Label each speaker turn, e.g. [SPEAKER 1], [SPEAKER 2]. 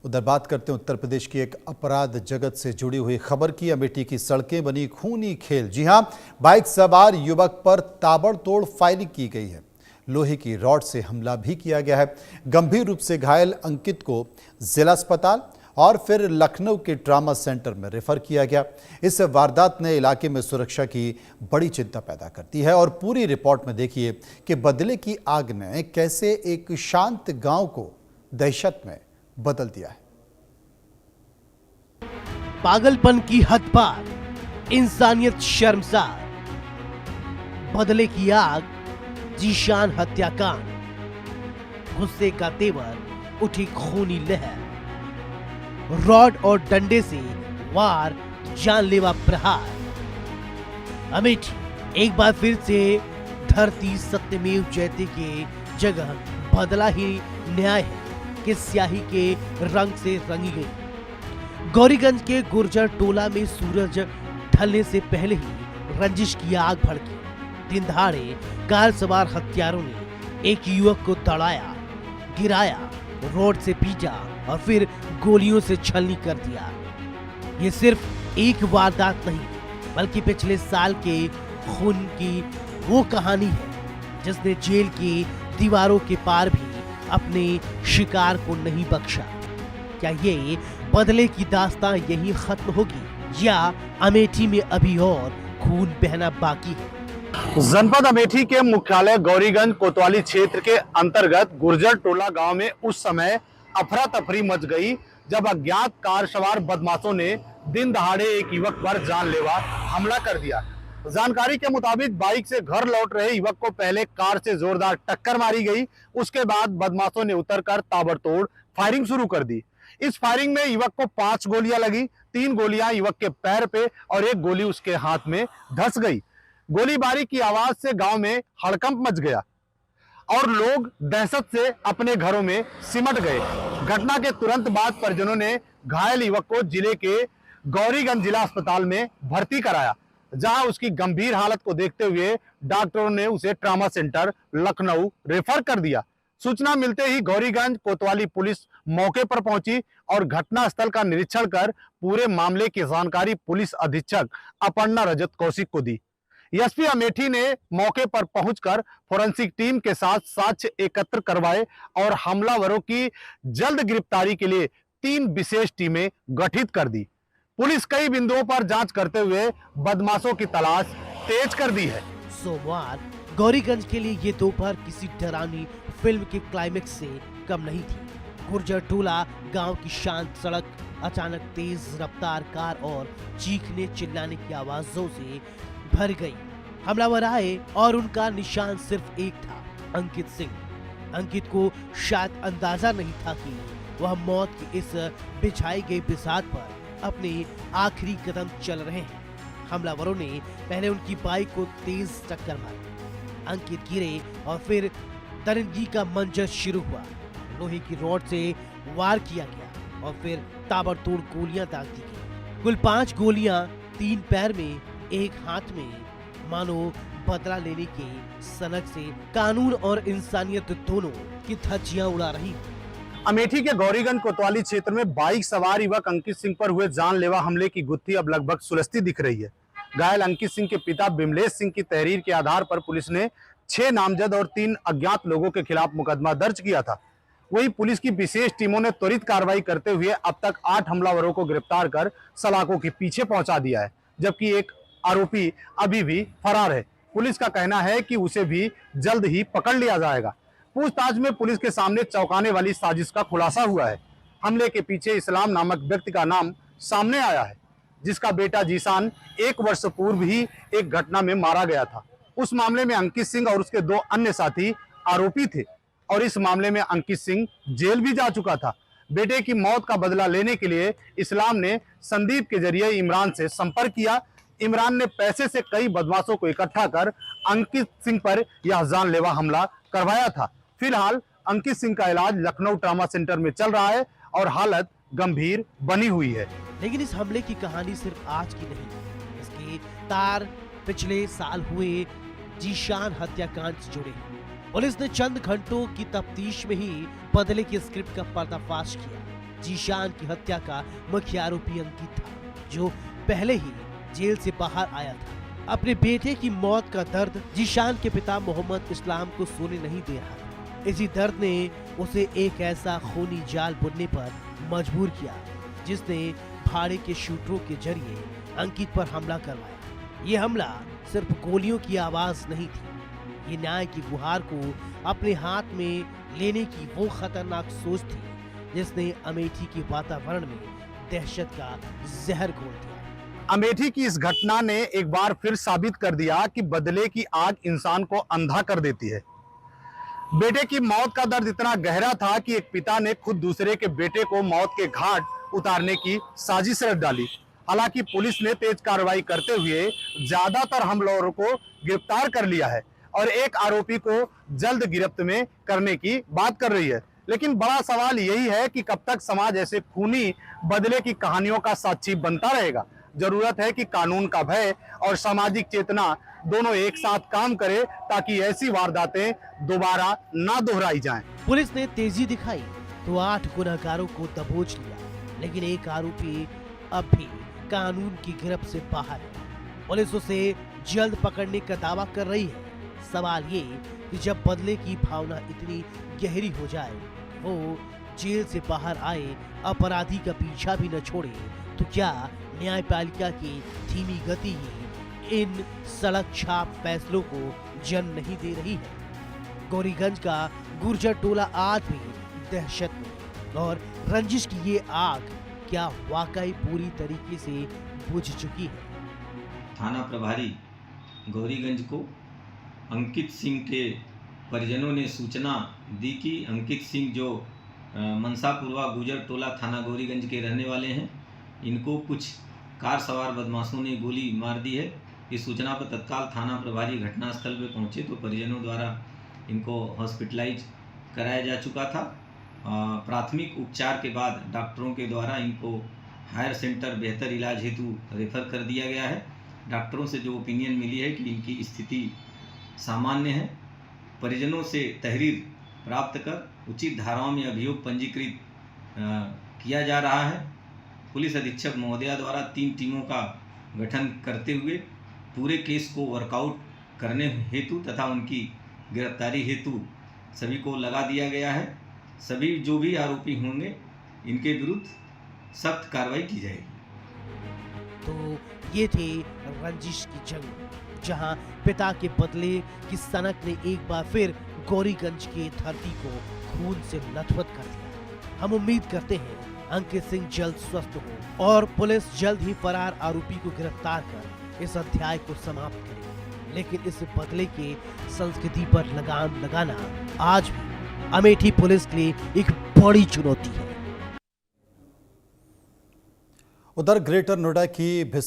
[SPEAKER 1] उधर बात करते हैं उत्तर प्रदेश की एक अपराध जगत से जुड़ी हुई खबर की। अमेठी की सड़कें बनी खूनी खेल। जी हां, बाइक सवार युवक पर ताबड़तोड़ फायरिंग की गई है। लोहे की रॉड से हमला भी किया गया है। गंभीर रूप से घायल अंकित को जिला अस्पताल और फिर लखनऊ के ट्रामा सेंटर में रेफर किया गया। इस वारदात ने इलाके में सुरक्षा की बड़ी चिंता पैदा करती है। और पूरी रिपोर्ट में देखिए कि बदले की आग ने कैसे एक शांत गांव को दहशत में बदल दिया है।
[SPEAKER 2] पागलपन की हद पार, इंसानियत शर्मसार, बदले की आग, जीशान हत्याकांड, गुस्से का तेवर, उठी खूनी लहर, रॉड और डंडे से वार, जानलेवा प्रहार। अमेठी एक बार फिर से धरती सत्यमेव जयते के जगह बदला ही न्याय है कि स्याही के रंग से रंगी गई। गौरीगंज के गुर्जर टोला में सूरज ढलने से पहले ही रंजिश की आग भड़की। दिन दहाड़े कार सवार हत्यारों ने एक युवक को दौड़ाया, गिराया, रोड से पीटा और फिर गोलियों से छलनी कर दिया। ये सिर्फ एक वारदात नहीं, बल्कि पिछले साल के खून की वो कहानी है जिसने जेल की दीवारों के पार भी अपने शिकार को नहीं बख्शा। क्या ये बदले की दास्तां यही खत्म होगी या अमेठी में अभी और खून बहना बाकी है?
[SPEAKER 3] जनपद अमेठी के मुख्यालय गौरीगंज कोतवाली क्षेत्र के अंतर्गत गुर्जर टोला गांव में उस समय अफरा तफरी मच गई जब अज्ञात कार सवार बदमाशों ने दिन दहाड़े एक युवक पर जानलेवा हमला कर दिया। जानकारी के मुताबिक बाइक से घर लौट रहे युवक को पहले कार से जोरदार टक्कर मारी गई। उसके बाद बदमाशों ने उतरकर ताबड़तोड़ फायरिंग शुरू कर दी। इस फायरिंग में युवक को 5 गोलियां लगी। 3 गोलियां युवक के पैर पे और 1 गोली उसके हाथ में धंस गई। गोलीबारी की आवाज से गांव में हड़कंप मच गया और लोग दहशत से अपने घरों में सिमट गए। घटना के तुरंत बाद परिजनों ने घायल युवक को जिले के गौरीगंज जिला अस्पताल में भर्ती कराया, जहां उसकी गंभीर हालत को देखते हुए डॉक्टरों ने उसे ट्रामा सेंटर लखनऊ रेफर कर दिया। सूचना मिलते ही गौरीगंज कोतवाली पुलिस मौके पर पहुंची और घटनास्थल का निरीक्षण कर पूरे मामले की जानकारी पुलिस अधीक्षक अपर्णा रजत कौशिक को दी। एसपी अमेठी ने मौके पर पहुंचकर फोरेंसिक टीम के साथ साक्ष्य एकत्र करवाए और हमलावरों की जल्द गिरफ्तारी के लिए 3 विशेष टीमें गठित कर दी। पुलिस कई बिंदुओं पर जांच करते हुए बदमाशों की तलाश तेज कर दी है।
[SPEAKER 2] सोमवार गौरीगंज के लिए ये दोपहर किसी डरावनी फिल्म के क्लाइमेक्स से कम नहीं थी। गुर्जर टोला गांव की शांत सड़क अचानक तेज रफ्तार कार और चीखने चिल्लाने की आवाजों से भर गई। हमलावर आए और उनका निशान सिर्फ एक था, अंकित सिंह। अंकित को शायद अंदाजा नहीं था कि वह मौत की इस बिछाई गई बिसात पर अपने आखिरी कदम चल रहे हैं। हमलावरों ने पहले उनकी बाइक को तेज टक्कर मारी। अंकित गिरे और फिर दरिंदगी का मंजर शुरू हुआ। लोहे की रॉड से वार किया गया और फिर ताबड़तोड़ गोलियां दाग दी गई। कुल 5 गोलियां, 3 पैर में, 1 हाथ में, मानो बदला लेने के सनक से कानून और इंसानियत दोनों की धज्जियां उड़ा रही।
[SPEAKER 3] अमेठी के गौरीगंज कोतवाली क्षेत्र में बाइक सवार युवक अंकित सिंह पर हुए जानलेवा हमले की गुत्थी अब लगभग सुलझती दिख रही है। घायल अंकित सिंह के पिता बिमलेश सिंह की तहरीर के आधार पर पुलिस ने 6 नामजद और 3 अज्ञात लोगों के खिलाफ मुकदमा दर्ज किया था। वहीं पुलिस की विशेष टीमों ने त्वरित कार्रवाई करते हुए अब तक 8 हमलावरों को गिरफ्तार कर सलाखों के पीछे पहुंचा दिया है, जबकि एक आरोपी अभी भी फरार है। पुलिस का कहना है कि उसे भी जल्द ही पकड़ लिया जाएगा। पूछताछ में पुलिस के सामने चौंकाने वाली साजिश का खुलासा हुआ है। हमले के पीछे इस्लाम नामक व्यक्ति का नाम सामने आया है, जिसका बेटा जीशान 1 वर्ष पूर्व ही एक घटना में मारा गया था। उस मामले में अंकित सिंह और उसके 2 अन्य साथी आरोपी थे और इस मामले में अंकित सिंह जेल भी जा चुका था। बेटे की मौत का बदला लेने के लिए इस्लाम ने संदीप के जरिए इमरान से संपर्क किया। इमरान ने पैसे से कई बदमाशों को इकट्ठा कर अंकित सिंह पर यह जानलेवा हमला करवाया था। फिलहाल अंकित सिंह का इलाज लखनऊ ट्रामा सेंटर में चल रहा है और हालत गंभीर बनी हुई है।
[SPEAKER 2] लेकिन इस हमले की कहानी सिर्फ आज की नहीं, इसके तार पिछले साल हुए जीशान हत्याकांड से जुड़े। पुलिस ने चंद घंटों की तफ्तीश में ही बदले के स्क्रिप्ट का पर्दाफाश किया। जीशान की हत्या का मुख्य आरोपी अंकित था, जो पहले ही जेल से बाहर आया था। अपने बेटे की मौत का दर्द जीशान के पिता मोहम्मद इस्लाम को सोने नहीं दे रहा था। इसी दर्द ने उसे एक ऐसा खूनी जाल बुनने पर मजबूर किया जिसने भाड़े के शूटरों के जरिए अंकित पर हमला करवाया। ये हमला सिर्फ गोलियों की आवाज नहीं थी, ये न्याय की गुहार को अपने हाथ में लेने की वो खतरनाक सोच थी जिसने अमेठी के वातावरण में दहशत का जहर घोल दिया।
[SPEAKER 3] अमेठी की इस घटना ने एक बार फिर साबित कर दिया कि बदले की आग इंसान को अंधा कर देती है। बेटे की मौत का दर्द इतना गहरा था कि एक पिता ने खुद दूसरे के बेटे को मौत के घाट उतारने की साजिश रच डाली। हालांकि पुलिस ने तेज कार्रवाई करते हुए ज्यादातर हमलावरों को गिरफ्तार कर लिया है और एक आरोपी को जल्द गिरफ्त में करने की बात कर रही है। लेकिन बड़ा सवाल यही है कि कब तक समाज ऐसे खूनी बदले की कहानियों का साक्षी बनता रहेगा। जरूरत है कि कानून का भय और सामाजिक चेतना दोनों एक साथ काम करे ताकि ऐसी वारदातें दोबारा ना दोहराई जाएं।
[SPEAKER 2] पुलिस ने तेजी दिखाई तो 8 गुनहगारों को दबोच लिया, लेकिन एक आरोपी अब भी कानून की गिरफ्त से बाहर है। पुलिस उसे जल्द पकड़ने का दावा कर रही है। सवाल ये कि जब बदले की भावना इतनी गहरी हो जाए, वो जेल से बाहर आए अपराधी का पीछा भी न छोड़े, तो क्या न्यायपालिका की धीमी गति ही इन सड़क छाप फैसलों को जन्म नहीं दे रही है? गौरीगंज का गुर्जर टोला आज भी दहशत में, और रंजिश की ये आग क्या वाकई पूरी तरीके से बुझ चुकी है?
[SPEAKER 4] थाना प्रभारी गौरीगंज को अंकित सिंह के परिजनों ने सूचना दी कि अंकित सिंह जो मनसापुरवा गुर्जर टोला थाना गौरीगंज के रहने वाले हैं, इनको कुछ कार सवार बदमाशों ने गोली मार दी है। इस सूचना पर तत्काल थाना प्रभारी घटनास्थल पर पहुंचे तो परिजनों द्वारा इनको हॉस्पिटलाइज कराया जा चुका था। प्राथमिक उपचार के बाद डॉक्टरों के द्वारा इनको हायर सेंटर बेहतर इलाज हेतु रेफर कर दिया गया है। डॉक्टरों से जो ओपिनियन मिली है कि इनकी स्थिति सामान्य है। परिजनों से तहरीर प्राप्त कर उचित धाराओं में अभियोग पंजीकृत किया जा रहा है। पुलिस अधीक्षक महोदया द्वारा 3 टीमों का गठन करते हुए पूरे केस को वर्कआउट करने हेतु तथा उनकी गिरफ्तारी हेतु सभी को लगा दिया गया है। सभी जो भी आरोपी होंगे इनके विरुद्ध सख्त कार्रवाई की जाएगी।
[SPEAKER 2] तो ये थे रंजिश की जंग, जहां पिता के बदले की सनक ने एक बार फिर गौरीगंज की धरती को खून से लथपथ कर दिया। हम उम्मीद करते हैं अंकित सिंह जल्द स्वस्थ हो और पुलिस जल्द ही फरार आरोपी को गिरफ्तार कर इस अध्याय को समाप्त करे। लेकिन इस बदले के संस्कृति पर लगाम लगाना आज भी अमेठी पुलिस के लिए एक बड़ी चुनौती है।
[SPEAKER 1] उधर ग्रेटर नोएडा की